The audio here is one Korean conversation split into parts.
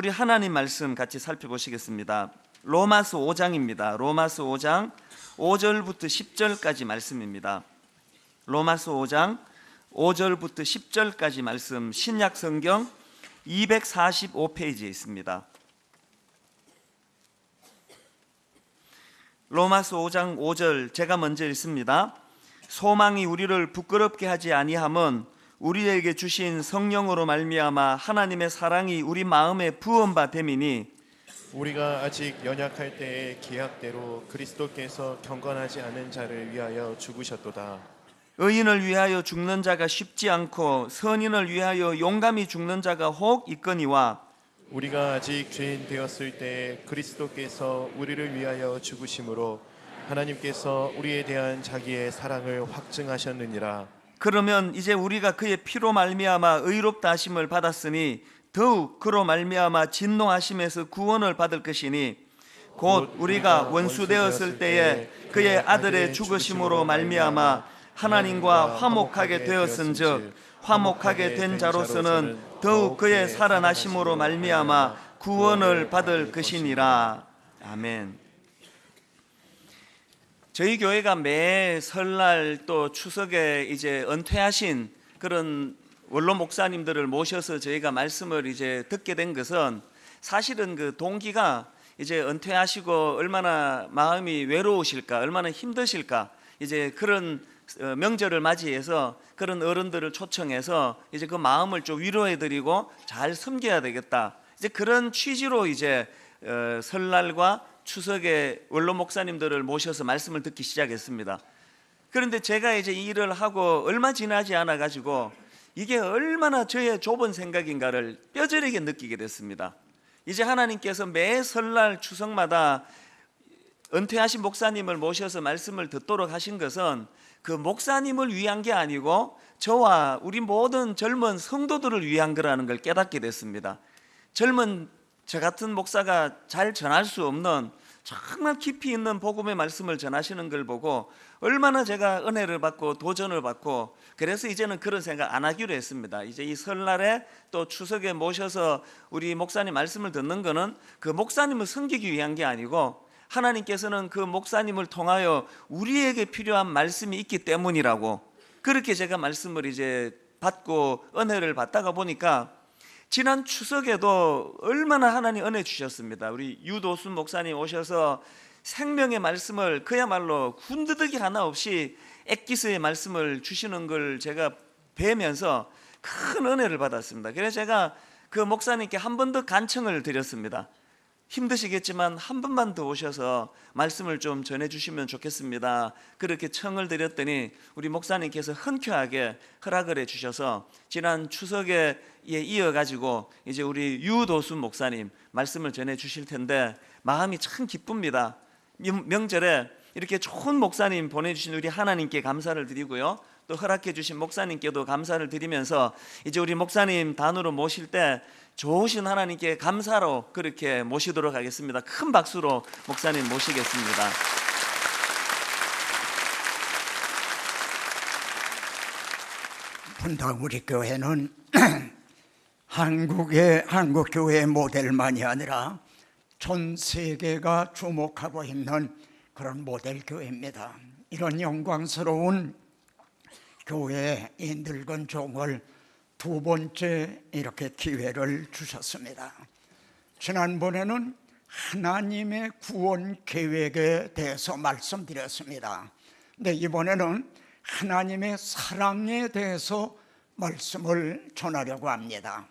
우리 하나님 말씀 같이 살펴보시겠습니다. 로마서 5장입니다. 로마서 5장 5절부터 10절까지 말씀입니다. 로마서 5장 5절부터 10절까지 말씀, 신약 성경 245페이지에 있습니다. 로마서 5장 5절 제가 먼저 읽습니다. 소망이 우리를 부끄럽게 하지 아니함은 우리에게 주신 성령으로 말미암아 하나님의 사랑이 우리 마음에 부은 바 됨이니, 우리가 아직 연약할 때에 기약대로 그리스도께서 경건하지 않은 자를 위하여 죽으셨도다. 의인을 위하여 죽는 자가 쉽지 않고 선인을 위하여 용감히 죽는 자가 혹 있거니와, 우리가 아직 죄인 되었을 때에 그리스도께서 우리를 위하여 죽으심으로 하나님께서 우리에 대한 자기의 사랑을 확증하셨느니라. 그러면 이제 우리가 그의 피로 말미암아 의롭다 하심을 받았으니 더욱 그로 말미암아 진노하심에서 구원을 받을 것이니, 곧 우리가 원수 되었을 때에 그의 아들의 죽으심으로 말미암아 하나님과 화목하게 되었은즉 화목하게 된 자로서는 더욱 그의 살아나심으로 말미암아 구원을 받을 것이니라. 아멘. 저희 교회가 매 설날 또 추석에 이제 은퇴하신 그런 원로 목사님들을 모셔서 저희가 말씀을 이제 듣게 된 것은, 사실은 그 동기가 이제 은퇴하시고 얼마나 마음이 외로우실까, 얼마나 힘드실까, 이제 그런 명절을 맞이해서 그런 어른들을 초청해서 이제 그 마음을 좀 위로해드리고 잘 섬겨야 되겠다, 이제 그런 취지로 이제 설날과 추석에 원로 목사님들을 모셔서 말씀을 듣기 시작했습니다. 그런데 제가 이제 이 일을 하고 얼마 지나지 않아 가지고 이게 얼마나 저의 좁은 생각인가를 뼈저리게 느끼게 됐습니다. 이제 하나님께서 매 설날 추석마다 은퇴하신 목사님을 모셔서 말씀을 듣도록 하신 것은 그 목사님을 위한 게 아니고 저와 우리 모든 젊은 성도들을 위한 거라는 걸 깨닫게 됐습니다. 젊은 저 같은 목사가 잘 전할 수 없는 정말 깊이 있는 복음의 말씀을 전하시는 걸 보고 얼마나 제가 은혜를 받고 도전을 받고, 그래서 이제는 그런 생각 안 하기로 했습니다. 이제 이 설날에 또 추석에 모셔서 우리 목사님 말씀을 듣는 거는 그 목사님을 섬기기 위한 게 아니고 하나님께서는 그 목사님을 통하여 우리에게 필요한 말씀이 있기 때문이라고, 그렇게 제가 말씀을 이제 받고 은혜를 받다가 보니까 지난 추석에도 얼마나 하나님 은혜 주셨습니다. 우리 유도순 목사님 오셔서 생명의 말씀을 그야말로 군더더기 하나 없이 엑기스의 말씀을 주시는 걸 제가 뵈면서 큰 은혜를 받았습니다. 그래서 제가 그 목사님께 한 번 더 간청을 드렸습니다. 힘드시겠지만 한 번만 더 오셔서 말씀을 좀 전해주시면 좋겠습니다. 그렇게 청을 드렸더니 우리 목사님께서 흔쾌하게 허락을 해주셔서 지난 추석에 이어가지고 이제 우리 유도순 목사님 말씀을 전해주실 텐데 마음이 참 기쁩니다. 명절에 이렇게 좋은 목사님 보내주신 우리 하나님께 감사를 드리고요, 또 허락해 주신 목사님께도 감사를 드리면서 이제 우리 목사님 단으로 모실 때 좋으신 하나님께 감사로 그렇게 모시도록 하겠습니다. 큰 박수로 목사님 모시겠습니다. 분당 우리 교회는 한국 교회의 모델만이 아니라 전 세계가 주목하고 있는 그런 모델 교회입니다. 이런 영광스러운 교회의 이 늙은 종을 두 번째 이렇게 기회를 주셨습니다. 지난번에는 하나님의 구원 계획에 대해서 말씀드렸습니다. 근데 이번에는 하나님의 사랑에 대해서 말씀을 전하려고 합니다.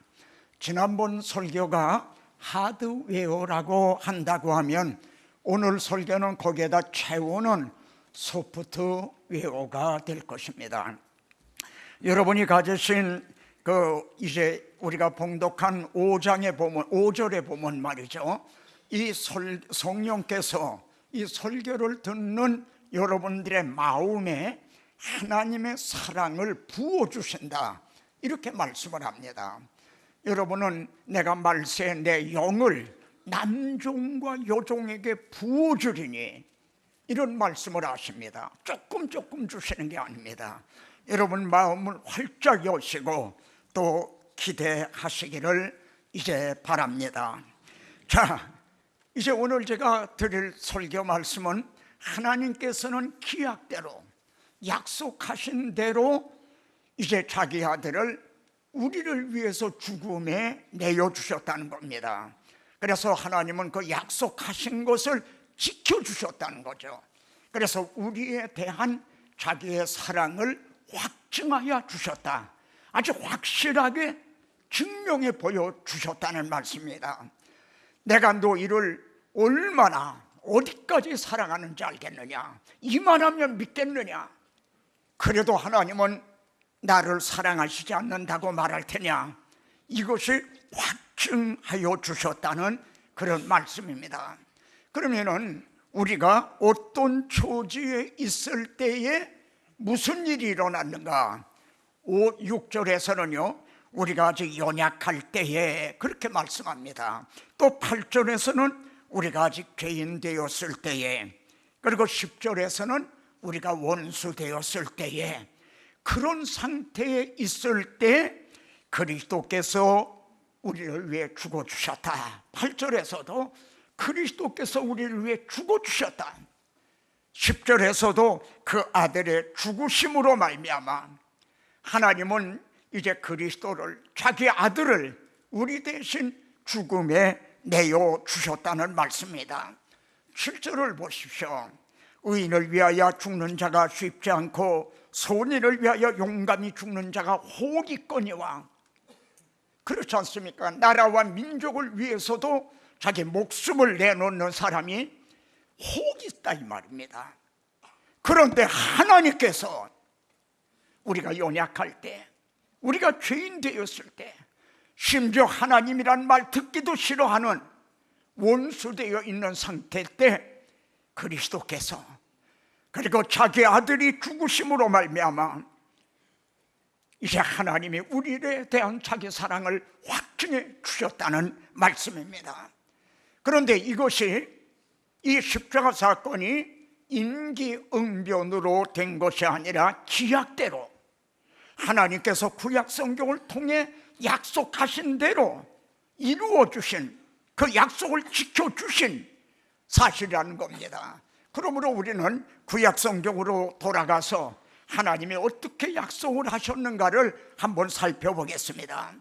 지난번 설교가 하드웨어라고 한다고 하면 오늘 설교는 거기에다 채우는 소프트웨어가 될 것입니다. 여러분이 가지신 이제 우리가 봉독한 5장에 보면 5절에 보면 말이죠, 이 성령께서 이 설교를 듣는 여러분들의 마음에 하나님의 사랑을 부어주신다, 이렇게 말씀을 합니다. 여러분은 내가 말세 내 영을 남종과 여종에게 부어주리니, 이런 말씀을 하십니다. 조금 주시는 게 아닙니다. 여러분 마음을 활짝 여시고 또 기대하시기를 이제 바랍니다. 자, 이제 오늘 제가 드릴 설교 말씀은 하나님께서는 기약대로 약속하신 대로 이제 자기 아들을 우리를 위해서 죽음에 내어주셨다는 겁니다. 그래서 하나님은 그 약속하신 것을 지켜주셨다는 거죠. 그래서 우리에 대한 자기의 사랑을 확증하여 주셨다. 아주 확실하게 증명해 보여주셨다는 말씀입니다. 내가 너희를 얼마나 어디까지 사랑하는지 알겠느냐? 이만하면 믿겠느냐? 그래도 하나님은 나를 사랑하시지 않는다고 말할 테냐? 이것이 확증하여 주셨다는 그런 말씀입니다. 그러면은 우리가 어떤 처지에 있을 때에 무슨 일이 일어났는가? 6절에서는요 우리가 아직 연약할 때에 그렇게 말씀합니다. 또 8절에서는 우리가 아직 죄인 되었을 때에, 그리고 10절에서는 우리가 원수 되었을 때에, 그런 상태에 있을 때 그리스도께서 우리를 위해 죽어주셨다. 8절에서도 그리스도께서 우리를 위해 죽어주셨다. 10절에서도 그 아들의 죽으심으로 말미암아 하나님은 이제 그리스도를, 자기 아들을 우리 대신 죽음에 내어주셨다는 말씀입니다. 7절을 보십시오. 의인을 위하여 죽는 자가 쉽지 않고 선인을 위하여 용감히 죽는 자가 혹 있거니와. 그렇지 않습니까? 나라와 민족을 위해서도 자기 목숨을 내놓는 사람이 혹 있다 이 말입니다. 그런데 하나님께서 우리가 연약할 때, 우리가 죄인 되었을 때, 심지어 하나님이란 말 듣기도 싫어하는 원수되어 있는 상태 때 그리스도께서, 그리고 자기 아들이 죽으심으로 말미암아 이제 하나님이 우리에 대한 자기 사랑을 확증해 주셨다는 말씀입니다. 그런데 이것이, 이 십자가 사건이 임기응변으로 된 것이 아니라 기약대로 하나님께서 구약 성경을 통해 약속하신 대로 이루어 주신, 그 약속을 지켜주신 사실이라는 겁니다. 그러므로 우리는 구약 성경으로 돌아가서 하나님이 어떻게 약속을 하셨는가를 한번 살펴보겠습니다.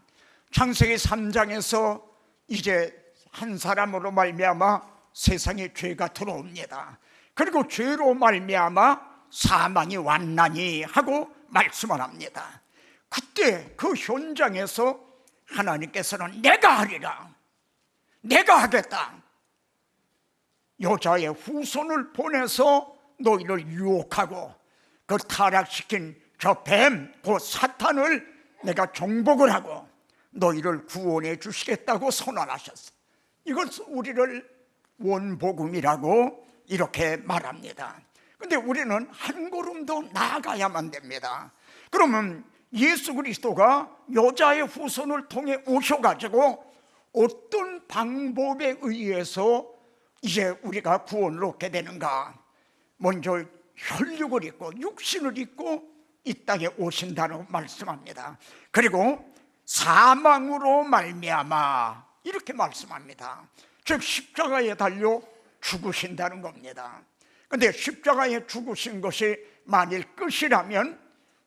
창세기 3장에서 이제 한 사람으로 말미암아 세상에 죄가 들어옵니다. 그리고 죄로 말미암아 사망이 왔나니 하고 말씀을 합니다. 그때 그 현장에서 하나님께서는 내가 하리라, 내가 하겠다, 여자의 후손을 보내서 너희를 유혹하고 그 타락시킨 저 뱀, 그 사탄을 내가 정복을 하고 너희를 구원해 주시겠다고 선언하셨어요. 이걸 우리를 원복음이라고 이렇게 말합니다. 근데 우리는 한 걸음 더 나아가야만 됩니다. 그러면 예수 그리스도가 여자의 후손을 통해 오셔가지고 어떤 방법에 의해서 이제 우리가 구원을 얻게 되는가? 먼저 혈육을 입고 육신을 입고 이 땅에 오신다고 말씀합니다. 그리고 사망으로 말미암아 이렇게 말씀합니다. 즉 십자가에 달려 죽으신다는 겁니다. 그런데 십자가에 죽으신 것이 만일 끝이라면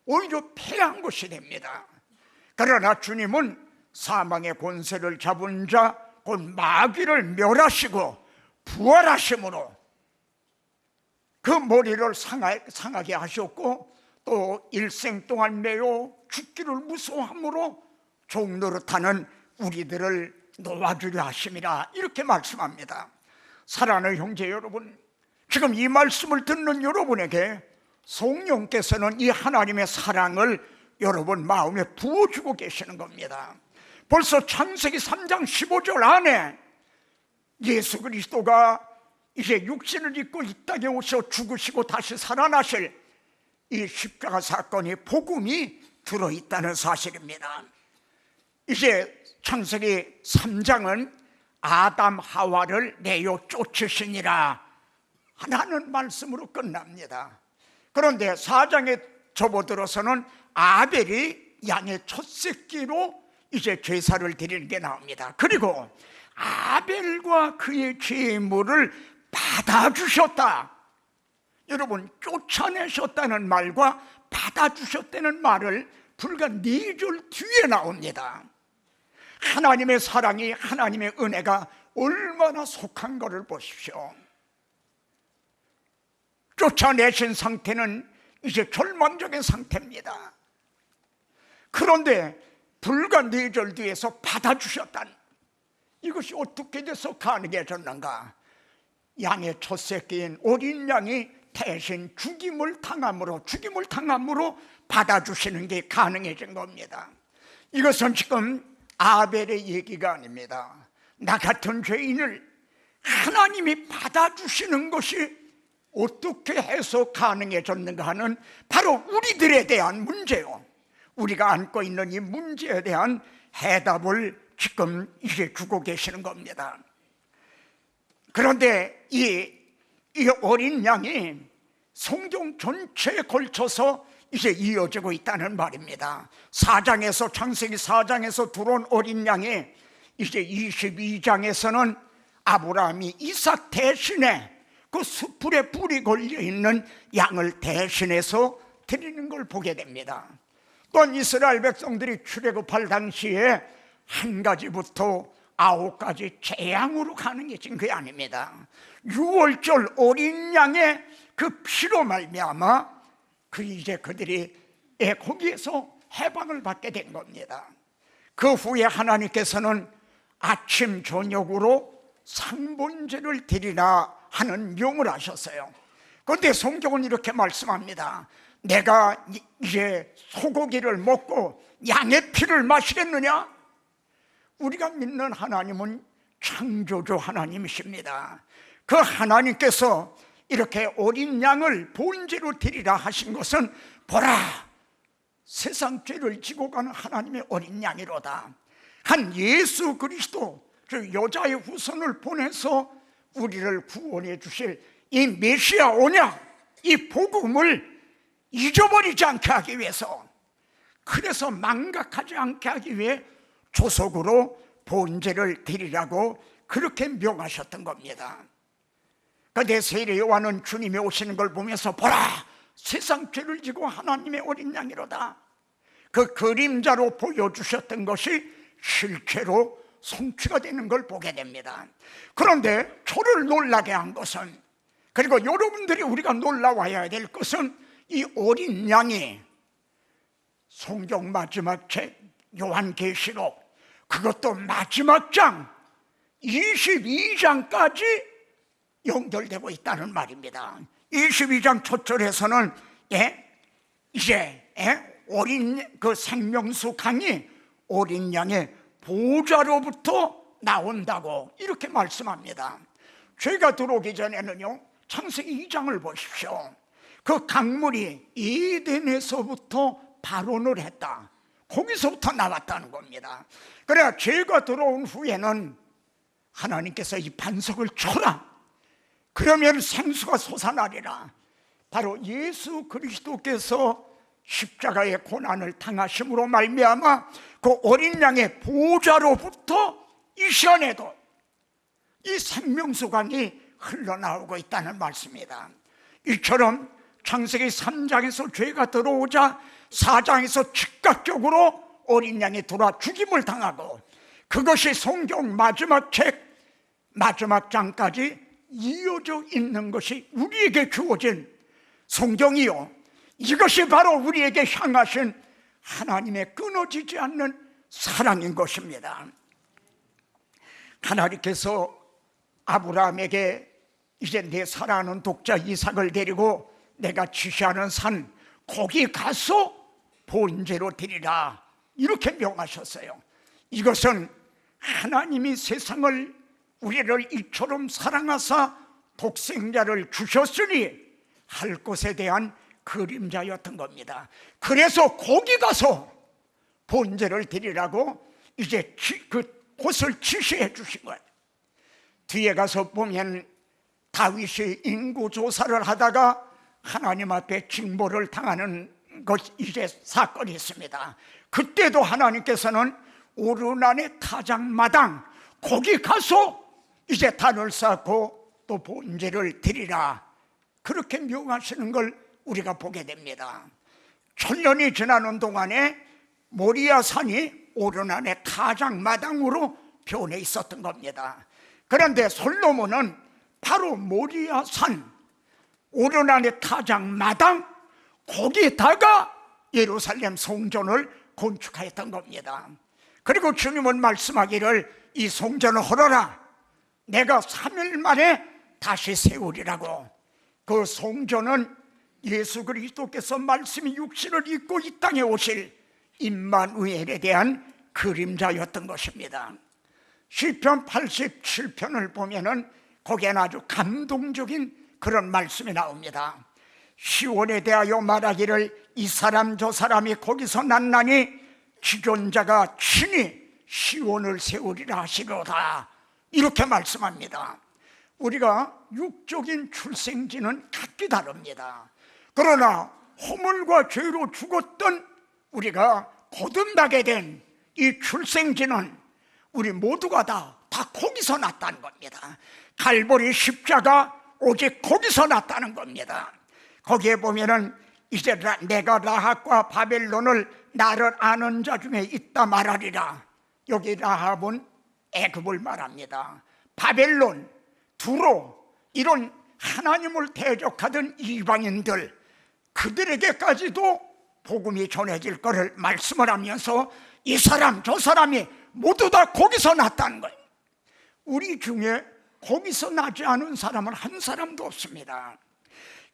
오히려 패한 것이 됩니다. 그러나 주님은 사망의 권세를 잡은 자 곧 마귀를 멸하시고 부활하심으로 그 머리를 상하게 하셨고 또 일생 동안 매우 죽기를 무서워함으로 종노릇하는 우리들을 놓아주려 하심이라 이렇게 말씀합니다. 사랑하는 형제 여러분, 지금 이 말씀을 듣는 여러분에게 성령께서는 이 하나님의 사랑을 여러분 마음에 부어주고 계시는 겁니다. 벌써 창세기 3장 15절 안에 예수 그리스도가 이제 육신을 입고 이 땅에 오셔 죽으시고 다시 살아나실 이 십자가 사건이 복음이 들어있다는 사실입니다. 이제 창세기 3장은 아담 하와를 내어 쫓으시니라 하는 말씀으로 끝납니다. 그런데 4장에 접어들어서는 아벨이 양의 첫 새끼로 이제 제사를 드리는 게 나옵니다. 그리고 아벨과 그의 제물을 받아주셨다. 여러분, 쫓아내셨다는 말과 받아주셨다는 말을 불과 4절 뒤에 나옵니다. 하나님의 사랑이, 하나님의 은혜가 얼마나 속한 것을 보십시오. 쫓아내신 상태는 이제 절망적인 상태입니다. 그런데 불과 4절 뒤에서 받아주셨다는, 이것이 어떻게 돼서 가능해졌는가? 양의 첫 새끼인 어린 양이 대신 죽임을 당함으로 받아주시는 게 가능해진 겁니다. 이것은 지금 아벨의 얘기가 아닙니다. 나 같은 죄인을 하나님이 받아주시는 것이 어떻게 해서 가능해졌는가 하는 바로 우리들에 대한 문제요, 우리가 안고 있는 이 문제에 대한 해답을 지금 이제 주고 계시는 겁니다. 그런데 이 어린 양이 성경 전체에 걸쳐서 이제 이어지고 있다는 말입니다. 창세기 4장에서 들어온 어린 양이 이제 22장에서는 아브라함이 이삭 대신에 그 숯불에 불이 걸려있는 양을 대신해서 드리는 걸 보게 됩니다. 또한 이스라엘 백성들이 출애굽할 당시에 1가지부터 9가지 재앙으로 가능해진 게 아닙니다. 6월절 어린 양의 그 피로 말미암아 이제 그들이 거기에서 해방을 받게 된 겁니다. 그 후에 하나님께서는 아침 저녁으로 상번제를 드리라 하는 명을 하셨어요. 그런데 성경은 이렇게 말씀합니다. 내가 이제 소고기를 먹고 양의 피를 마시겠느냐? 우리가 믿는 하나님은 창조주 하나님이십니다. 그 하나님께서 이렇게 어린 양을 번제로 드리라 하신 것은 보라, 세상 죄를 지고 가는 하나님의 어린 양이로다. 한 예수 그리스도, 그 여자의 후손을 보내서 우리를 구원해 주실 이 메시아 언약, 이 복음을 잊어버리지 않게 하기 위해서, 그래서 망각하지 않게 하기 위해 조속으로 번제를 드리라고 그렇게 명하셨던 겁니다. 그런데 세례 요한은 주님이 오시는 걸 보면서 보라, 세상 죄를 지고 하나님의 어린 양이로다. 그 그림자로 보여주셨던 것이 실제로 성취가 되는 걸 보게 됩니다. 그런데 저를 놀라게 한 것은, 그리고 여러분들이 우리가 놀라워야 될 것은, 이 어린 양이 성경 마지막 책 요한계시록, 그것도 마지막 장 22장까지 연결되고 있다는 말입니다. 22장 첫 절에서는 이제 어린 그 생명수 강이 어린 양의 보좌로부터 나온다고 이렇게 말씀합니다. 죄가 들어오기 전에는요, 창세기 2장을 보십시오. 그 강물이 에덴에서부터 발원을 했다. 거기서부터 나왔다는 겁니다. 그래야 죄가 들어온 후에는 하나님께서 이 반석을 쳐라, 그러면 생수가 솟아나리라. 바로 예수 그리스도께서 십자가의 고난을 당하심으로 말미암아 그 어린 양의 보좌로부터 이 시간에도 이 생명수강이 흘러나오고 있다는 말씀입니다. 이처럼 창세기 3장에서 죄가 들어오자 4장에서 즉각적으로 어린 양이 돌아 죽임을 당하고, 그것이 성경 마지막 책 마지막 장까지 이어져 있는 것이 우리에게 주어진 성경이요, 이것이 바로 우리에게 향하신 하나님의 끊어지지 않는 사랑인 것입니다. 하나님께서 아브라함에게 이제 내 사랑하는 독자 이삭을 데리고 내가 지시하는 산, 거기 가서 번제로 드리라, 이렇게 명하셨어요. 이것은 하나님이 세상을, 우리를 이처럼 사랑하사 독생자를 주셨으니 할 것에 대한 그림자였던 겁니다. 그래서 거기 가서 번제를 드리라고 이제 그 곳을 지시해 주신 거예요. 뒤에 가서 보면 다윗이 인구조사를 하다가 하나님 앞에 징벌을 당하는 것, 이제 사건이 있습니다. 그때도 하나님께서는 오르난의 타작마당, 거기 가서 이제 단을 쌓고 또 번제를 드리라, 그렇게 명하시는 걸 우리가 보게 됩니다. 천년이 지나는 동안에 모리아산이 오르난의 타작마당으로 변해 있었던 겁니다. 그런데 솔로몬은 바로 모리아산, 오르난의 타작마당, 거기에다가 예루살렘 성전을 건축하였던 겁니다. 그리고 주님은 말씀하기를 이 성전을 헐어라, 내가 3일 만에 다시 세우리라고. 그 성전은 예수 그리스도께서 말씀이 육신을 입고 이 땅에 오실 임마누엘에 대한 그림자였던 것입니다. 시편 87편을 보면은 거기에는 아주 감동적인 그런 말씀이 나옵니다. 시온에 대하여 말하기를 이 사람 저 사람이 거기서 났나니 지존자가 친히 시온을 세우리라 하시로다, 이렇게 말씀합니다. 우리가 육적인 출생지는 각기 다릅니다. 그러나 허물과 죄로 죽었던 우리가 거듭나게 된 이 출생지는 우리 모두가 다 거기서 났다는 겁니다. 갈보리 십자가 오직 거기서 났다는 겁니다. 거기에 보면은 이제 내가 라합과 바벨론을 나를 아는 자 중에 있다 말하리라. 여기 라합은 애굽을 말합니다. 바벨론, 두로, 이런 하나님을 대적하던 이방인들, 그들에게까지도 복음이 전해질 것을 말씀을 하면서 이 사람 저 사람이 모두 다 거기서 났다는 거예요. 우리 중에 거기서 나지 않은 사람은 한 사람도 없습니다.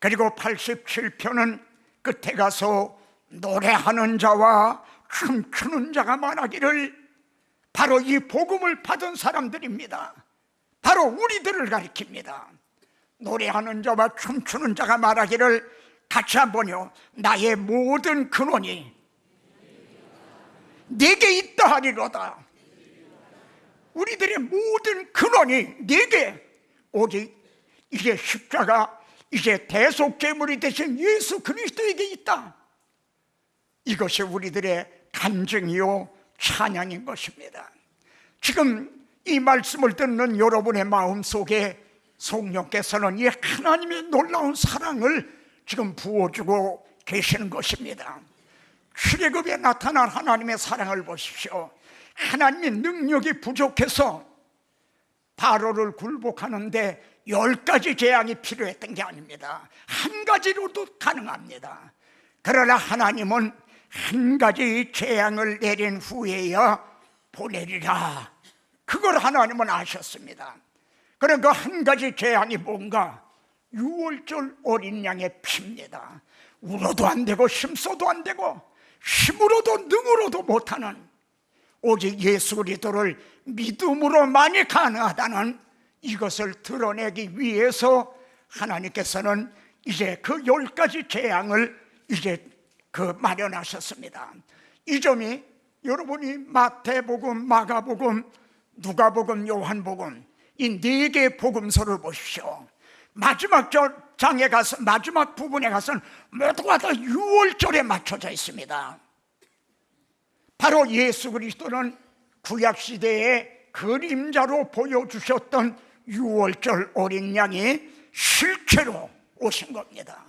그리고 87편은 끝에 가서 노래하는 자와 춤추는 자가 말하기를, 바로 이 복음을 받은 사람들입니다. 바로 우리들을 가리킵니다. 노래하는 자와 춤추는 자가 말하기를, 같이 한번요, 나의 모든 근원이 내게 있다 하리로다. 우리들의 모든 근원이 내게, 오직 이제 십자가, 이제 대속제물이 되신 예수 그리스도에게 있다. 이것이 우리들의 간증이요 찬양인 것입니다. 지금 이 말씀을 듣는 여러분의 마음속에 성령께서는 이 하나님의 놀라운 사랑을 지금 부어주고 계시는 것입니다. 출애굽에 나타난 하나님의 사랑을 보십시오. 하나님의 능력이 부족해서 바로를 굴복하는데 10가지 재앙이 필요했던 게 아닙니다. 한 가지로도 가능합니다. 그러나 하나님은 한 가지 재앙을 내린 후에야 보내리라, 그걸 하나님은 아셨습니다. 그런 그 한 가지 재앙이 뭔가? 6월절 어린 양의 피입니다. 울어도 안 되고 힘써도 안 되고 힘으로도 능으로도 못하는, 오직 예수 그리스도를 믿음으로만이 가능하다는 이것을 드러내기 위해서 하나님께서는 이제 그 10가지 재앙을 이제 마련하셨습니다. 이 점이 여러분이 마태복음, 마가복음, 누가복음, 요한복음 이 4개의 복음서를 보십시오. 마지막 장에 가서, 마지막 부분에 가서는 모두가 다 6월절에 맞춰져 있습니다. 바로 예수 그리스도는 구약시대의 그림자로 보여주셨던 6월절 어린 양이 실체로 오신 겁니다.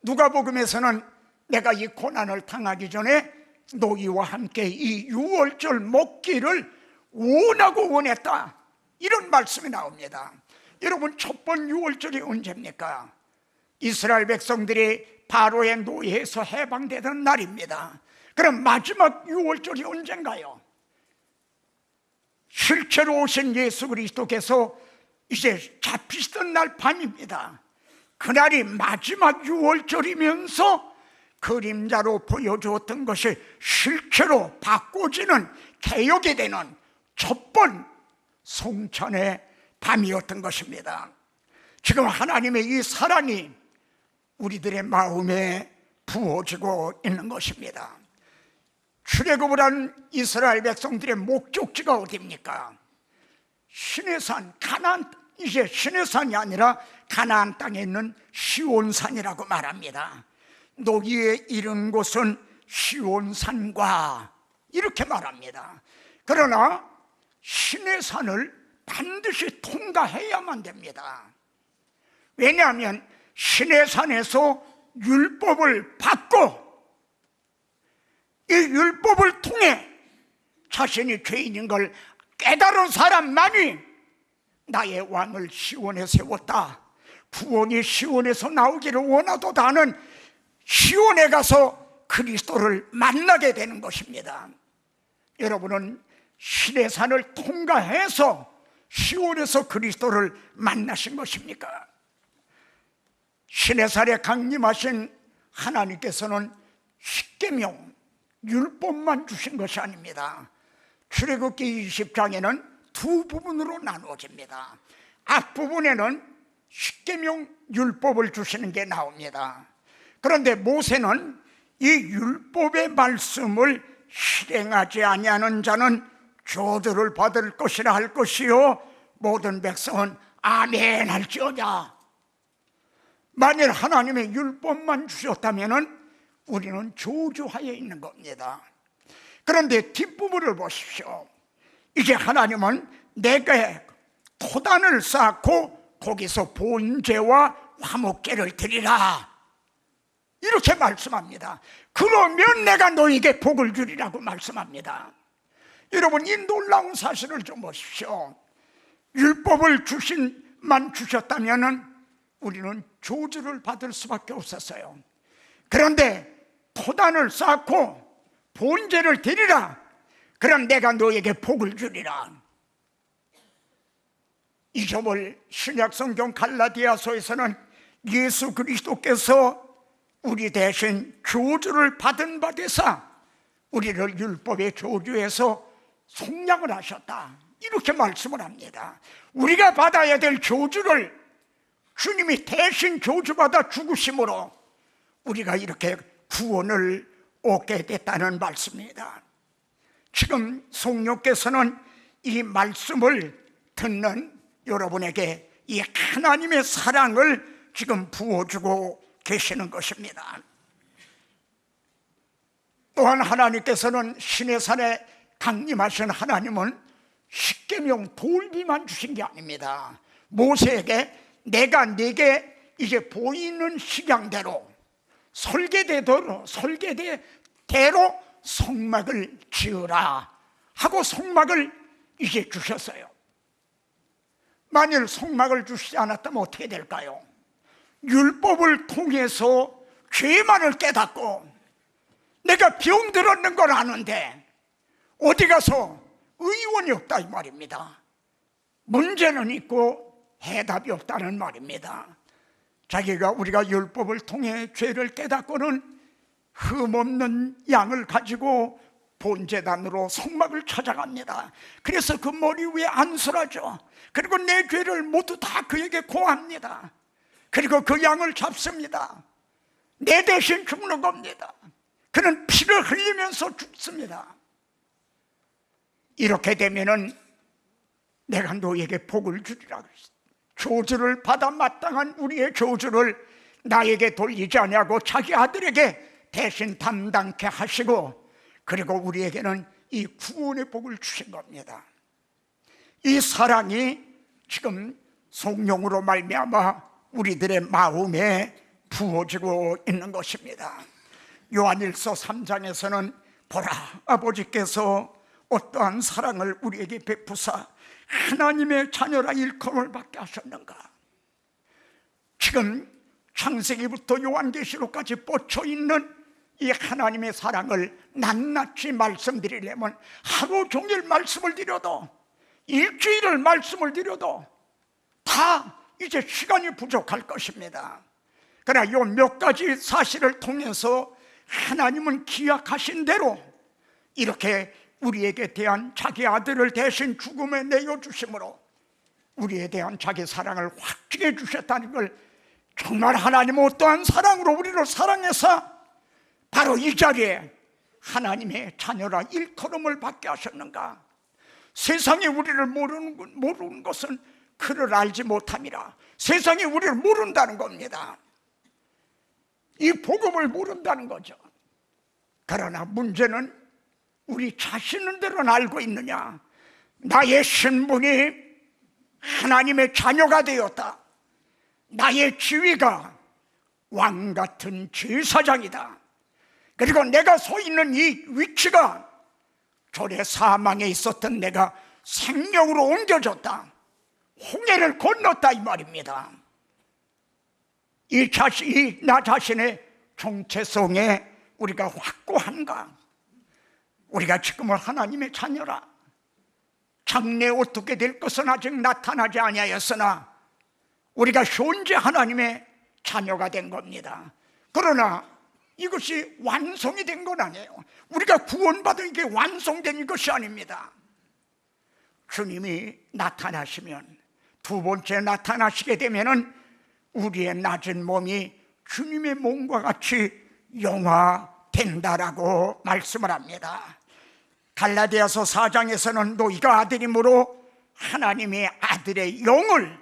누가복음에서는 내가 이 고난을 당하기 전에 너희와 함께 이 6월절 먹기를 원하고 원했다, 이런 말씀이 나옵니다. 여러분, 첫 번 6월절이 언제입니까? 이스라엘 백성들이 바로의 노예에서 해방되던 날입니다. 그럼 마지막 6월절이 언젠가요? 실제로 오신 예수 그리스도께서 이제 잡히시던 날 밤입니다. 그날이 마지막 6월절이면서 그림자로 보여주었던 것이 실제로 바꿔지는, 개혁이 되는 첫 번 성찬의 밤이었던 것입니다. 지금 하나님의 이 사랑이 우리들의 마음에 부어지고 있는 것입니다. 출애굽을 한 이스라엘 백성들의 목적지가 어디입니까? 시내산, 가나안, 이제 시내산이 아니라 가나안 땅에 있는 시온산이라고 말합니다. 너희의 이른 곳은 시온산과, 이렇게 말합니다. 그러나 신의 산을 반드시 통과해야만 됩니다. 왜냐하면 신의 산에서 율법을 받고 이 율법을 통해 자신이 죄인인 걸 깨달은 사람만이 나의 왕을 시온에 세웠다, 구원이 시온에서 나오기를 원하도다 하는 시온에 가서 그리스도를 만나게 되는 것입니다. 여러분은 신의 산을 통과해서 시온에서 그리스도를 만나신 것입니까? 신의 산에 강림하신 하나님께서는 십계명, 율법만 주신 것이 아닙니다. 출애굽기 20장에는 두 부분으로 나누어집니다. 앞부분에는 십계명 율법을 주시는 게 나옵니다. 그런데 모세는 이 율법의 말씀을 실행하지 아니하는 자는 저주를 받을 것이라 할 것이요 모든 백성은 아멘 할지어다. 만일 하나님의 율법만 주셨다면 우리는 저주하에 있는 겁니다. 그런데 뒷부분을 보십시오. 이제 하나님은 내게 토단을 쌓고 거기서 번제와 화목제를 드리라, 이렇게 말씀합니다. 그러면 내가 너에게 복을 주리라고 말씀합니다. 여러분, 이 놀라운 사실을 좀 보십시오. 율법을 주셨다면 우리는 저주를 받을 수밖에 없었어요. 그런데 토단을 쌓고 번제를 드리라, 그럼 내가 너에게 복을 주리라. 이 점을 신약성경 갈라디아서에서는 예수 그리스도께서 우리 대신 저주를 받은 바 되사 우리를 율법의 저주에서 속량을 하셨다, 이렇게 말씀을 합니다. 우리가 받아야 될 저주를 주님이 대신 저주받아 죽으심으로 우리가 이렇게 구원을 얻게 됐다는 말씀입니다. 지금 성령께서는 이 말씀을 듣는 여러분에게 이 하나님의 사랑을 지금 부어주고 계시는 것입니다. 또한 하나님께서는 신의 산에 강림하신 하나님은 십계명 돌비만 주신 게 아닙니다. 모세에게 내가 네게 이제 보이는 식양대로 설계대로 성막을 지으라 하고 성막을 이제 주셨어요. 만일 성막을 주시지 않았다면 어떻게 될까요? 율법을 통해서 죄만을 깨닫고 내가 병들었는 걸 아는데 어디 가서 의원이 없다 이 말입니다. 문제는 있고 해답이 없다는 말입니다. 우리가 율법을 통해 죄를 깨닫고는 흠없는 양을 가지고 본제단으로 성막을 찾아갑니다. 그래서 그 머리 위에 안수라죠. 그리고 내 죄를 모두 다 그에게 고합니다. 그리고 그 양을 잡습니다. 내 대신 죽는 겁니다. 그는 피를 흘리면서 죽습니다. 이렇게 되면은 내가 너에게 복을 주리라 그랬습니다. 저주를 받아 마땅한 우리의 저주를 나에게 돌리지 아니하고 자기 아들에게 대신 담당케 하시고, 그리고 우리에게는 이 구원의 복을 주신 겁니다. 이 사랑이 지금 성령으로 말미암아 우리들의 마음에 부어지고 있는 것입니다. 요한일서 3장에서는 보라, 아버지께서 어떠한 사랑을 우리에게 베푸사 하나님의 자녀라 일컬음을 받게 하셨는가. 지금 창세기부터 요한계시록까지 뻗쳐있는 이 하나님의 사랑을 낱낱이 말씀드리려면 하루 종일 말씀을 드려도, 일주일을 말씀을 드려도 다 이제 시간이 부족할 것입니다. 그러나 이 몇 가지 사실을 통해서 하나님은 기약하신 대로 이렇게 우리에게 대한 자기 아들을 대신 죽음에 내어주심으로 우리에 대한 자기 사랑을 확증해 주셨다는 걸, 정말 하나님은 어떠한 사랑으로 우리를 사랑해서 바로 이 자리에 하나님의 자녀라 일컬음을 받게 하셨는가. 세상이 우리를 모르는 것은 그를 알지 못함이라. 세상이 우리를 모른다는 겁니다. 이 복음을 모른다는 거죠. 그러나 문제는 우리 자신들은 알고 있느냐? 나의 신분이 하나님의 자녀가 되었다. 나의 지위가 왕 같은 제사장이다. 그리고 내가 서 있는 이 위치가 전에 사망에 있었던 내가 생명으로 옮겨졌다. 홍해를 건넜다 이 말입니다. 나 자신의 정체성에 우리가 확고한가? 우리가 지금은 하나님의 자녀라. 장래에 어떻게 될 것은 아직 나타나지 아니하였으나 우리가 현재 하나님의 자녀가 된 겁니다. 그러나 이것이 완성이 된 건 아니에요. 우리가 구원받은 게 완성된 것이 아닙니다. 주님이 나타나시면, 두 번째 나타나시게 되면은 우리의 낮은 몸이 주님의 몸과 같이 영화된다라고 말씀을 합니다. 갈라디아서 4장에서는 너희가 아들이므로 하나님의 아들의 영을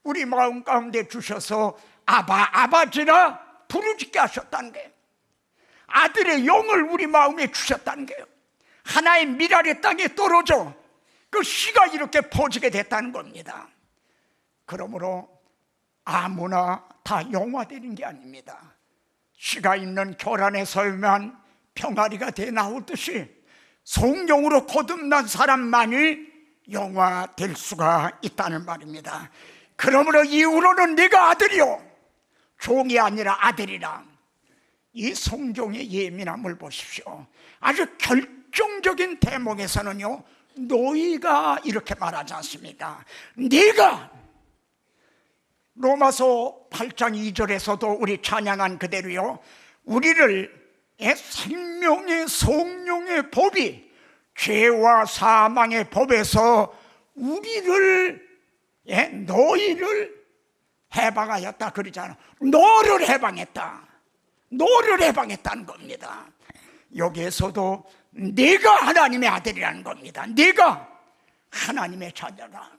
우리 마음 가운데 주셔서 아버지라 부르짖게 하셨다는 거예요. 아들의 영을 우리 마음에 주셨다는 거예요. 하나의 미랄의 땅에 떨어져 그 씨가 이렇게 퍼지게 됐다는 겁니다. 그러므로 아무나 다 영화되는 게 아닙니다. 씨가 있는 결안에서만 병아리가 돼 나오듯이 성령으로 거듭난 사람만이 영화될 수가 있다는 말입니다. 그러므로 이후로는 네가 아들이요 종이 아니라 아들이라. 이 성경의 예민함을 보십시오. 아주 결정적인 대목에서는요, 너희가 이렇게 말하지 않습니까? 네가. 로마서 8장 2절에서도 우리 찬양한 그대로요, 우리를 생명의 성령의 법이 죄와 사망의 법에서 우리를 너희를 해방하였다 그러잖아. 너를 해방했다. 너를 해방했다는 겁니다. 여기에서도 네가 하나님의 아들이라는 겁니다. 네가 하나님의 자녀라.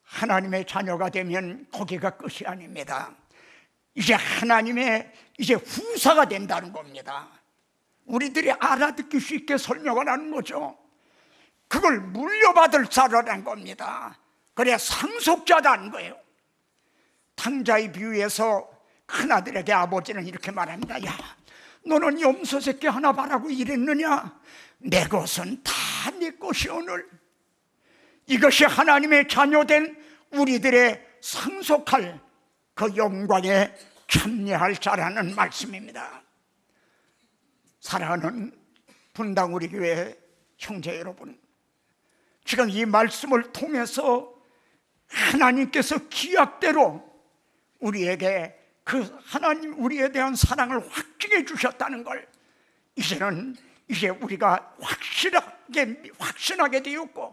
하나님의 자녀가 되면 거기가 끝이 아닙니다. 이제 하나님의 후사가 된다는 겁니다. 우리들이 알아듣기 쉽게 설명을 하는 거죠. 그걸 물려받을 자라는 겁니다. 그래야 상속자라는 거예요. 탕자의 비유에서 큰아들에게 아버지는 이렇게 말합니다. 야, 너는 염소 새끼 하나 바라고 이랬느냐? 내 것은 다 네 것이 오늘. 이것이 하나님의 자녀된 우리들의 상속할 그 영광에 참여할 자라는 말씀입니다. 사랑하는 분당 우리 교회 형제 여러분, 지금 이 말씀을 통해서 하나님께서 기약대로 우리에게 그 하나님 우리에 대한 사랑을 확증해 주셨다는 걸 이제 우리가 확신하게 되었고,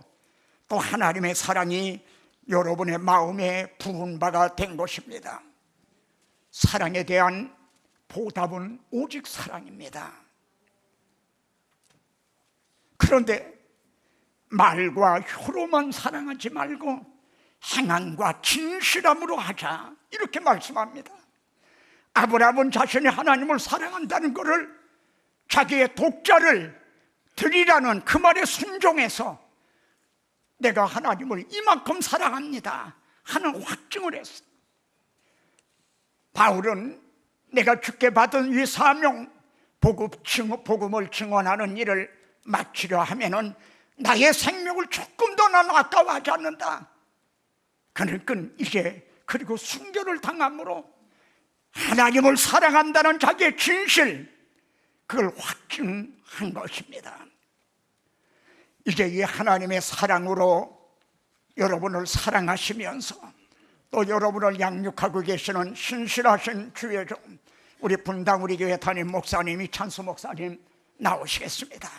또 하나님의 사랑이 여러분의 마음에 부은 바가 된 것입니다. 사랑에 대한 보답은 오직 사랑입니다. 그런데 말과 혀로만 사랑하지 말고 행함과 진실함으로 하자, 이렇게 말씀합니다. 아브라함은 자신이 하나님을 사랑한다는 것을 자기의 독자를 드리라는 그 말에 순종해서 내가 하나님을 이만큼 사랑합니다 하는 확증을 했어. 바울은 내가 주께 받은 이 사명 복음을 증언하는 일을 마치려 하면은 나의 생명을 조금 더 나는 아까워하지 않는다. 그러니까 이제 그리고 순교를 당함으로 하나님을 사랑한다는 자기의 진실, 그걸 확증한 것입니다. 이제 이 하나님의 사랑으로 여러분을 사랑하시면서 또 여러분을 양육하고 계시는 신실하신 주의 종, 우리 분당 우리 교회 담임 목사님 이찬수 목사님 나오시겠습니다.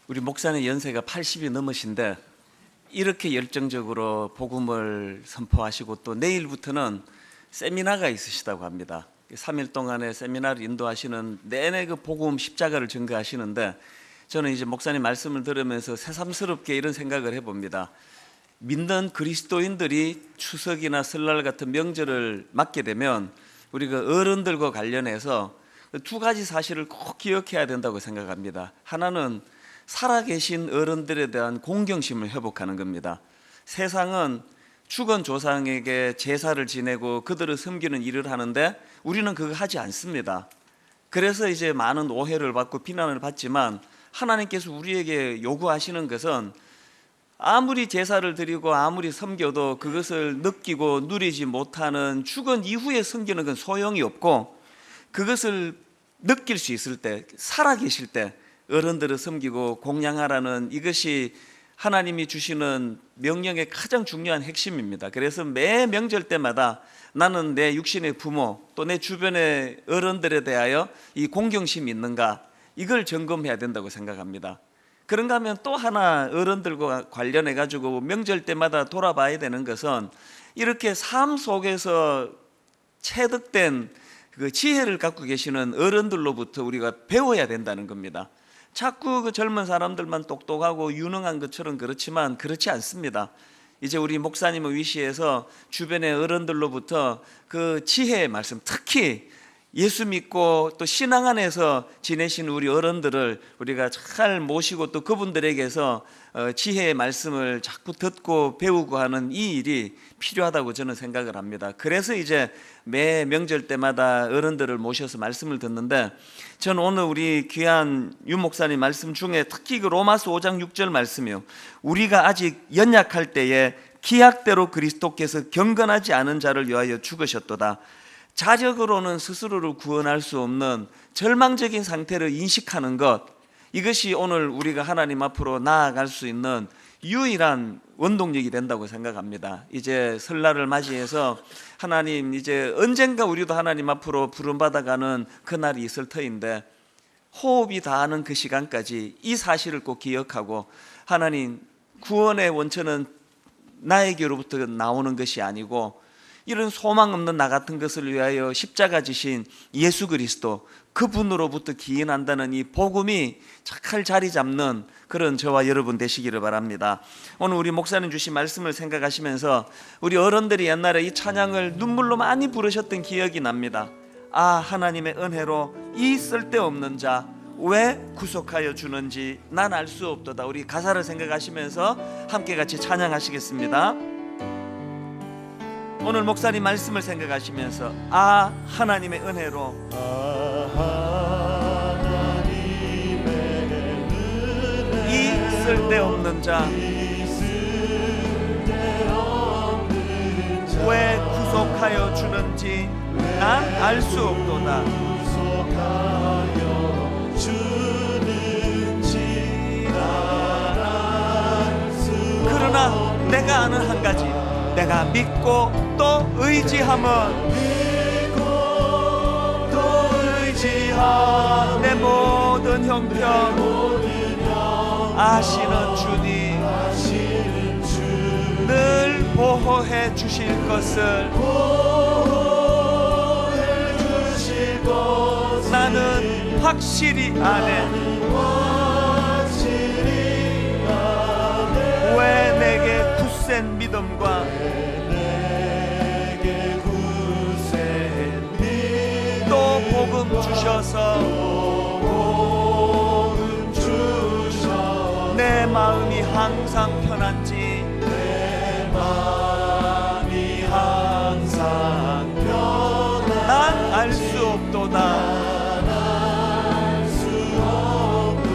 우리 목사님 연세가 80이 넘으신데 이렇게 열정적으로 복음을 선포하시고 또 내일부터는 세미나가 있으시다고 합니다. 3일 동안의 세미나를 인도하시는 내내 그 복음 십자가를 전가하시는데, 저는 이제 목사님 말씀을 들으면서 새삼스럽게 이런 생각을 해봅니다. 믿는 그리스도인들이 추석이나 설날 같은 명절을 맞게 되면 우리가 어른들과 관련해서 두 가지 사실을 꼭 기억해야 된다고 생각합니다. 하나는 살아계신 어른들에 대한 공경심을 회복하는 겁니다. 세상은 죽은 조상에게 제사를 지내고 그들을 섬기는 일을 하는데 우리는 그거 하지 않습니다. 그래서 이제 많은 오해를 받고 비난을 받지만 하나님께서 우리에게 요구하시는 것은 아무리 제사를 드리고 아무리 섬겨도 그것을 느끼고 누리지 못하는 죽은 이후에 섬기는 건 소용이 없고, 그것을 느낄 수 있을 때, 살아계실 때 어른들을 섬기고 공양하라는 이것이 하나님이 주시는 명령의 가장 중요한 핵심입니다. 그래서 매 명절 때마다 나는 내 육신의 부모 또 내 주변의 어른들에 대하여 이 공경심이 있는가, 이걸 점검해야 된다고 생각합니다. 그런가 하면 또 하나 어른들과 관련해 가지고 명절 때마다 돌아봐야 되는 것은 이렇게 삶 속에서 체득된 그 지혜를 갖고 계시는 어른들로부터 우리가 배워야 된다는 겁니다. 자꾸 그 젊은 사람들만 똑똑하고 유능한 것처럼 그렇지만 그렇지 않습니다. 이제 우리 목사님의 위시에서 주변의 어른들로부터 그 지혜의 말씀, 특히 예수 믿고 또 신앙 안에서 지내신 우리 어른들을 우리가 잘 모시고 또 그분들에게서 지혜의 말씀을 자꾸 듣고 배우고 하는 이 일이 필요하다고 저는 생각을 합니다. 그래서 이제 매 명절 때마다 어른들을 모셔서 말씀을 듣는데, 저는 오늘 우리 귀한 유 목사님 말씀 중에 특히 그 로마서 5장 6절 말씀이요, 우리가 아직 연약할 때에 기약대로 그리스도께서 경건하지 않은 자를 위하여 죽으셨도다. 자력으로는 스스로를 구원할 수 없는 절망적인 상태를 인식하는 것, 이것이 오늘 우리가 하나님 앞으로 나아갈 수 있는 유일한 원동력이 된다고 생각합니다. 이제 설날을 맞이해서 하나님, 이제 언젠가 우리도 하나님 앞으로 부름받아가는 그날이 있을 터인데, 호흡이 닿는 그 시간까지 이 사실을 꼭 기억하고, 하나님, 구원의 원천은 나에게로부터 나오는 것이 아니고 이런 소망 없는 나 같은 것을 위하여 십자가 지신 예수 그리스도, 그분으로부터 기인한다는 이 복음이 잘 자리 잡는 그런 저와 여러분 되시기를 바랍니다. 오늘 우리 목사님 주신 말씀을 생각하시면서 우리 어른들이 옛날에 이 찬양을 눈물로 많이 부르셨던 기억이 납니다. 아, 하나님의 은혜로 이 쓸데없는 자 왜 구속하여 주는지 난 알 수 없도다. 우리 가사를 생각하시면서 함께 같이 찬양하시겠습니다. 오늘 목사님 말씀을 생각하시면서 아, 하나님의 은혜로, 이 쓸데없는 자 왜 구속하여 주는지 난 알 수 없도다. 그러나 내가 아는 한 가지, 내가 믿고 또 의지함은, 내 모든 형편 아시는 주님 늘 보호해 주실 것을 나는 확실히 아네. 왜 내게 굳센 믿음과 또 복음 주셔서 내 마음이 항상 편한지, 난 알 수 없도다.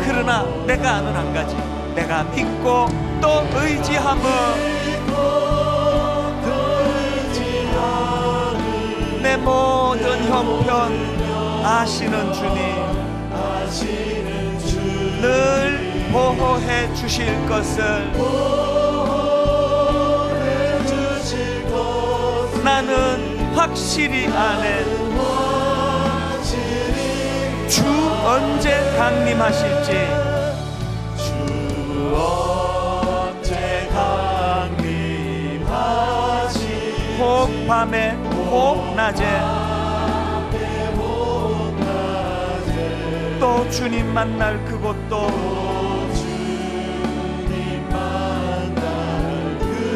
그러나 내가 아는 한 가지, 내가 믿고 또 의지함은 내 모든 형편 아시는 주님 늘 보호해 주실 것을 나는 확실히 아네. 주 언제 강림하실지, 혹 밤에 혹 낮에 또 주님 만날 그곳도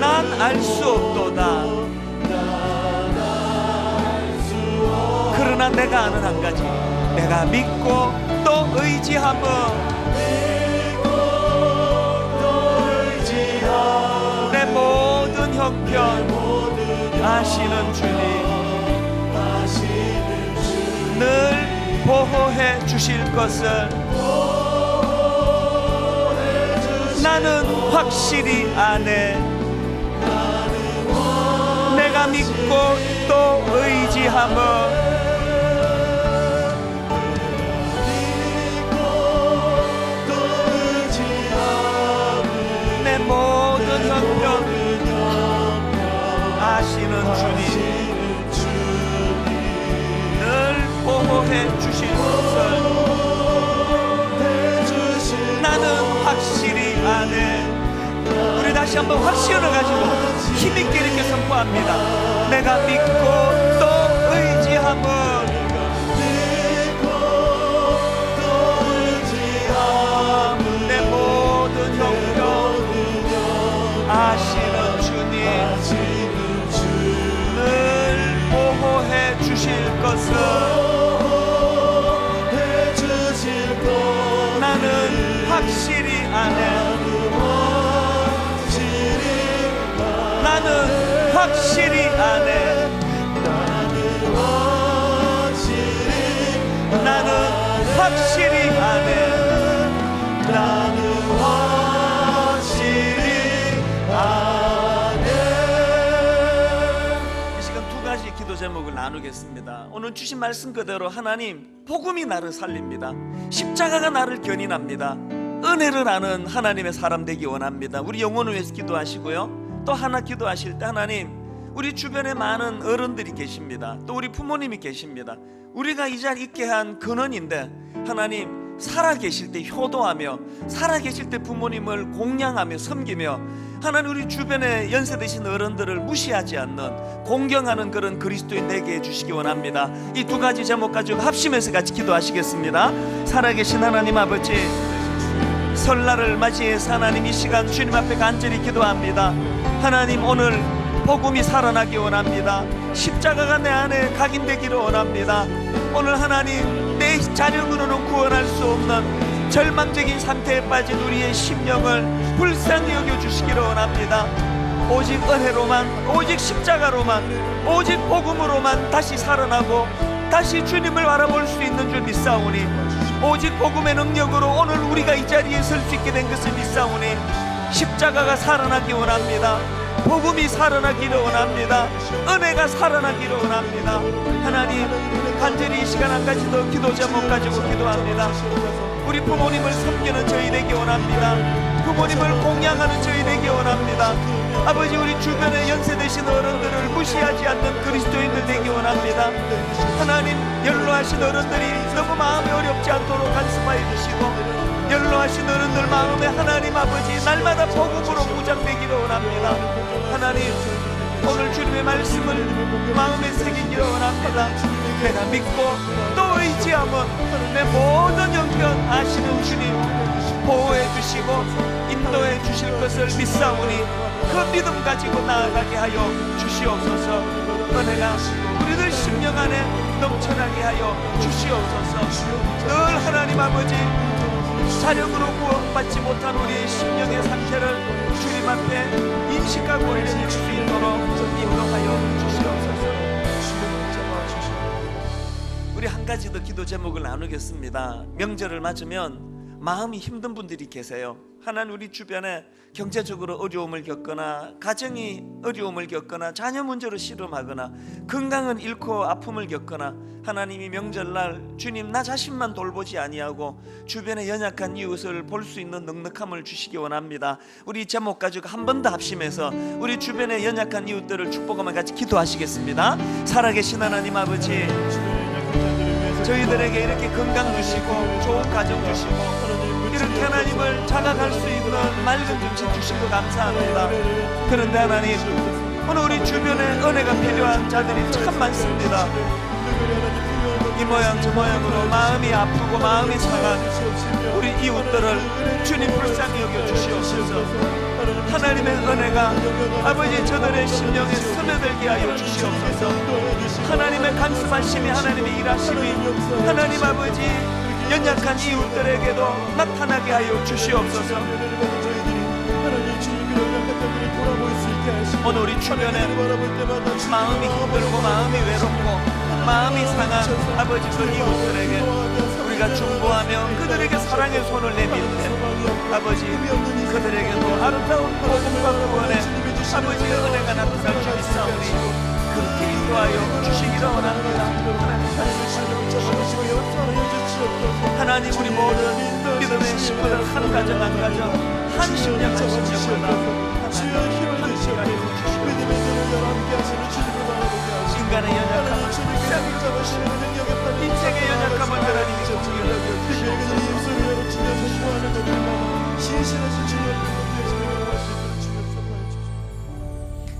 난 알 수 없도다. 그러나 내가 아는 한 가지, 내가 믿고 또 의지하며 내 모든 형편 아시는 주님 늘 보호해 주실 것을 나는 확실히 아네. 내가 믿고 또 의지하며 내 모든 형편 아시는 주님 늘 보호해 주실 것을 나는 확실히 아네. 우리 다시 한번 확신을 가지고 힘있게 이렇게 선포합니다. 내가 믿고 또 의지하며 내 모든 형편 아시는 주님 늘 보호해 주실 것을 나는 확실히 아네. 나는 확실히 아네. 나는 확실히 아네. 나는 확실히 아네. 이 시간 두 가지 기도 제목을 나누겠습니다. 오늘 주신 말씀 그대로 하나님, 복음이 나를 살립니다. 십자가가 나를 견인합니다. 은혜를 아는 하나님의 사람 되기 원합니다. 우리 영혼을 위해서 기도하시고요. 또 하나 기도하실 때 하나님, 우리 주변에 많은 어른들이 계십니다. 또 우리 부모님이 계십니다. 우리가 이 자리에 있게 한 근원인데 하나님, 살아계실 때 효도하며 살아계실 때 부모님을 공양하며 섬기며 하나님 우리 주변에 연세 드신 어른들을 무시하지 않는 공경하는 그런 그리스도인 되게 해주시기 원합니다. 이 두 가지 제목 가지고 합심해서 같이 기도하시겠습니다. 살아계신 하나님 아버지, 설날을 맞이해서 하나님 이 시간 주님 앞에 간절히 기도합니다. 하나님, 오늘 복음이 살아나기 원합니다. 십자가가 내 안에 각인되기를 원합니다. 오늘 하나님, 내 자력으로는 구원할 수 없는 절망적인 상태에 빠진 우리의 심령을 불쌍히 여겨주시기를 원합니다. 오직 은혜로만, 오직 십자가로만, 오직 복음으로만 다시 살아나고 다시 주님을 바라볼 수 있는 줄 믿사오니, 오직 복음의 능력으로 오늘 우리가 이 자리에 설 수 있게 된 것을 믿사오니 십자가가 살아나기 원합니다. 복음이 살아나기를 원합니다. 은혜가 살아나기를 원합니다. 하나님, 간절히 이 시간 한 가지 더 기도 제목 가지고 기도합니다. 우리 부모님을 섬기는 저희 되기 원합니다. 부모님을 공양하는 저희 되기 원합니다. 아버지, 우리 주변에 연세 드신 어른들을 무시하지 않는 그리스도인들 되기 원합니다. 하나님, 연로하신 어른들이 너무 마음이 어렵지 않도록 간섭하여 주시고, 연로하신 어른들 마음에 하나님 아버지 날마다 복음으로 무장되기를 원합니다. 하나님, 오늘 주님의 말씀을 마음에 새기기를 원합니다. 내가 믿고 또 의지하며 내 모든 형편 아시는 주님 보호해 주시고 인도해 주실 것을 믿사오니 그 믿음 가지고 나아가게 하여 주시옵소서. 은혜가 우리들 심령 안에 넘쳐나게 하여 주시옵소서. 늘 하나님 아버지, 자력으로 구원받지 못한 우리의 심령의 상태를 주님 앞에 인식하고 올려줄 수 있도록 인도하여 주시옵소서. 우리 한 가지 더 기도 제목을 나누겠습니다. 명절을 맞으면 마음이 힘든 분들이 계세요. 하나님, 우리 주변에 경제적으로 어려움을 겪거나 가정이 어려움을 겪거나 자녀 문제로 씨름하거나 건강은 잃고 아픔을 겪거나 하나님이 명절날 주님 나 자신만 돌보지 아니하고 주변에 연약한 이웃을 볼 수 있는 넉넉함을 주시기 원합니다. 우리 제목 가지고 한 번 더 합심해서 우리 주변에 연약한 이웃들을 축복하며 같이 기도하시겠습니다. 살아계신 하나님 아버지, 저희들에게 이렇게 건강 주시고 좋은 가정 주시고 이렇게 하나님을 자각할 수 있는 맑은 정신 주시고 감사합니다. 그런데 하나님, 오늘 우리 주변에 은혜가 필요한 자들이 참 많습니다. 이 모양 저 모양으로 마음이 아프고 마음이 상한 우리 이웃들을 주님 불쌍히 여겨 주시옵소서. 하나님의 은혜가 아버지 저들의 심령에 스며들게 하여 주시옵소서. 하나님의 간섭하심이, 하나님의 일하심이 하나님 아버지 연약한 이웃들에게도 나타나게 하여 주시옵소서. 오늘 우리 주변에 마음이 힘들고 마음이 외롭고 마음이 상한 아버지 그 이웃들에게 우리가 중보하며 그들에게 사랑의 손을 내밀 때 아버지 그들에게도 아름다운 복음과 구원의 아버지의 은혜가 나타날 줄 있사오니 그렇게 인도하여 주시기를 원합니다. 하나님 우리 모든 믿음의 식구들 한 가정 한 가정 한 심령 한 심령마다 인간의 연약함을 인생의 연약함을 하나님이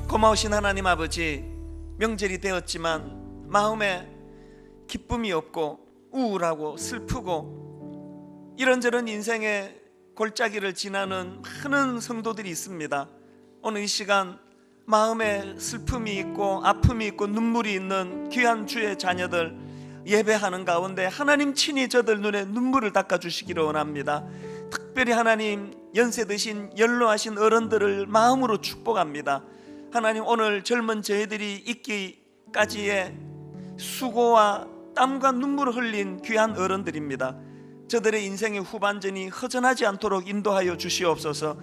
고마우신 하나님 아버지, 명절이 되었지만 마음에 기쁨이 없고 우울하고 슬프고 이런저런 인생의 골짜기를 지나는 많은 성도들이 있습니다. 오늘 이 시간 마음에 슬픔이 있고 아픔이 있고 눈물이 있는 귀한 주의 자녀들 예배하는 가운데 하나님 친히 저들 눈에 눈물을 닦아주시기를 원합니다. 특별히 하나님 연세 드신 연로하신 어른들을 마음으로 축복합니다. 하나님 오늘 젊은 저희들이 있기까지의 수고와 땀과 눈물을 흘린 귀한 어른들입니다. 저들의 인생의 후반전이 허전하지 않도록 인도하여 주시옵소서.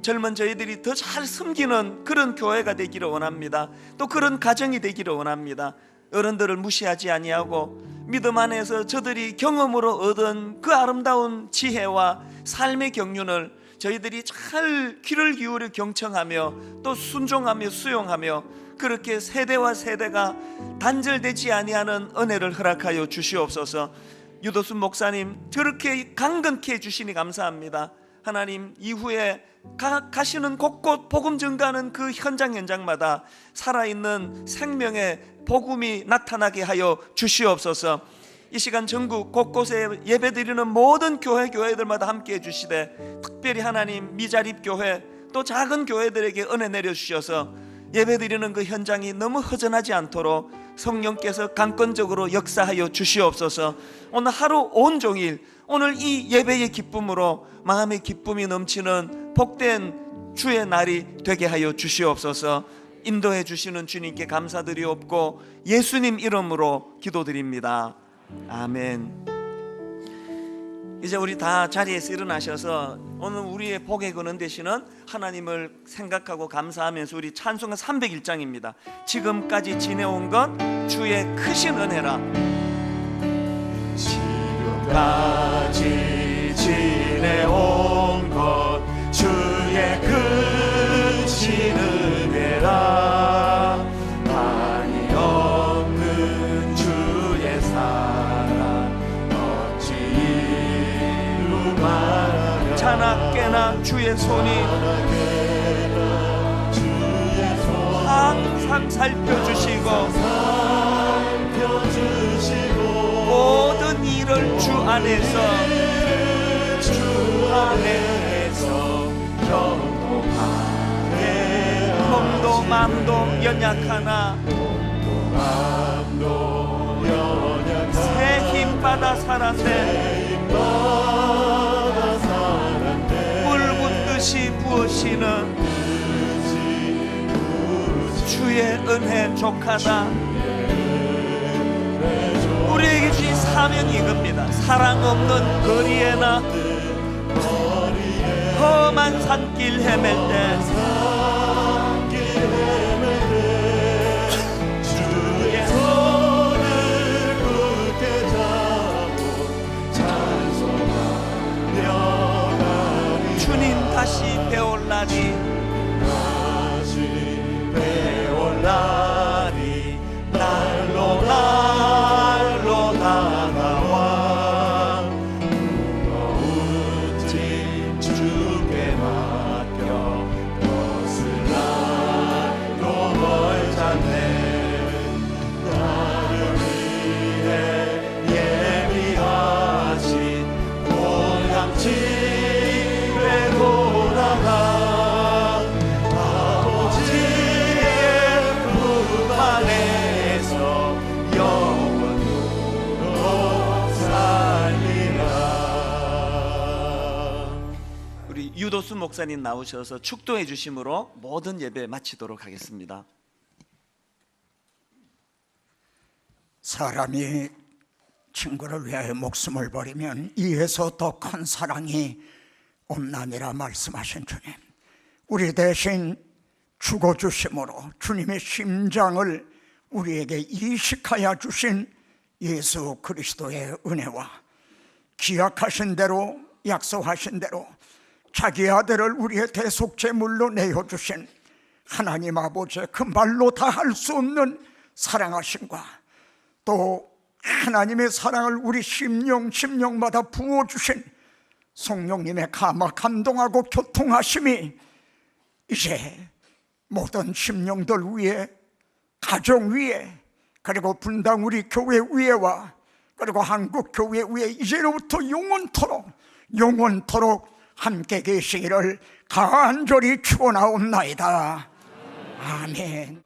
젊은 저희들이 더 잘 섬기는 그런 교회가 되기를 원합니다. 또 그런 가정이 되기를 원합니다. 어른들을 무시하지 아니하고 믿음 안에서 저들이 경험으로 얻은 그 아름다운 지혜와 삶의 경륜을 저희들이 잘 귀를 기울여 경청하며 또 순종하며 수용하며 그렇게 세대와 세대가 단절되지 아니하는 은혜를 허락하여 주시옵소서. 유도순 목사님 저렇게 강건케 해주시니 감사합니다. 하나님 이후에 가시는 곳곳 복음 증가하는 그 현장마다 살아있는 생명의 복음이 나타나게 하여 주시옵소서. 이 시간 전국 곳곳에 예배드리는 모든 교회들마다 함께 해주시되 특별히 하나님 미자립 교회 또 작은 교회들에게 은혜 내려주셔서 예배드리는 그 현장이 너무 허전하지 않도록 성령께서 강권적으로 역사하여 주시옵소서. 오늘 하루 온종일 오늘 이 예배의 기쁨으로 마음의 기쁨이 넘치는 복된 주의 날이 되게 하여 주시옵소서. 인도해 주시는 주님께 감사드리옵고 예수님 이름으로 기도드립니다. 아멘. 이제 우리 다 자리에서 일어나셔서 오늘 우리의 복의 근원 되시는 하나님을 생각하고 감사하면서 우리 찬송가 301장입니다. 지금까지 지내온 것 주의 크신 은혜라. 지금까지 지내온 것 주의 크신 은혜라. 한이 없는 주의 사랑 어찌 이루 말하며 자나깨나 주의 손이 항상 살펴주시고 모든 일을 주 안에서 경고하네. 몸도 맘도 연약하나 새 힘 받아 살았네. 붉은 듯이 부으시는 주의 은혜 족하다. 우리에게 주신 사명이 이겁니다. 사랑 없는 거리에나 험한 산길 헤맬 때 주의 손을 굳게 잡고 찬송하며 주님 다시 배올라니 날로 다가와 무거운 짐 주께 맡겨 것을 나로 멀잖네. 나를 위해 예비하신 고향 집에 돌아가 우리 유도수 목사님 나오셔서 축도해 주심으로 모든 예배 마치도록 하겠습니다. 사람이 친구를 위하여 목숨을 버리면 이에서 더 큰 사랑이 없나니라 말씀하신 주님, 우리 대신 죽어주심으로 주님의 심장을 우리에게 이식하여 주신 예수 그리스도의 은혜와 기약하신 대로 약속하신 대로 자기 아들을 우리의 대속제물로 내어주신 하나님 아버지의 그 말로 다 할 수 없는 사랑하심과 또 하나님의 사랑을 우리 심령마다 부어주신 성령님의 감동하고 교통하심이 이제 모든 심령들 위에, 가정 위에, 그리고 분당 우리 교회 위에와 그리고 한국 교회 위에 이제로부터 영원토록 함께 계시기를 간절히 축원하옵나이다. 아멘.